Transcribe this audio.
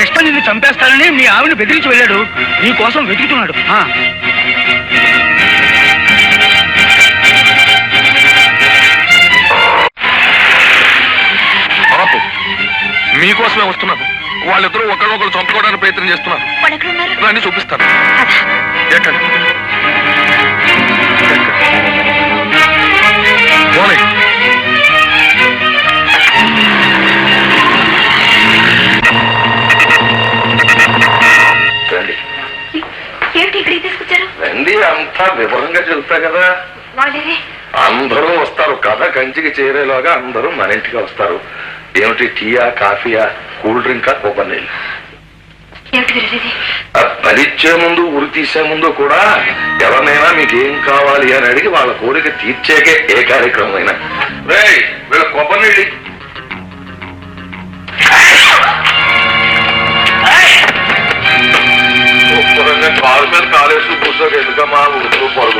కృష్ణ నిన్ను చంపేస్తానని మీ ఆవిని బెదిరించి వెళ్ళాడు. నీ కోసం వెతుకుతున్నాడు. మీకోసమే వస్తున్నాను. వాళ్ళిద్దరూ ఒకరినొకరు చంపుకోవడానికి ప్రయత్నం చేస్తున్నారు. రండి చూపిస్తాను. ఎక్కండి. రండి, అంతా వివరంగా చెబుతా కదా. అందరూ వస్తారు. కథ కంచికి చేరేలాగా అందరూ మన ఇంటికి వస్తారు. ఏమిటి, టీయా, కాఫీయా, కూల్ డ్రింకా, కొబ్బరి నీళ్ళు? పలిచ్చే ముందు, ఉరి తీసే ముందు కూడా ఎవరినైనా మీకు ఏం కావాలి అని అడిగి వాళ్ళ కోరిక తీర్చేకే ఏ కార్యక్రమం అయినా. రేయ్, వీళ్ళ కొబ్బరి నీళ్ళు కాలు మీద కాలేసి కూర్చోక ఎందుకమ్మా ఉరుకులు పరుగులు?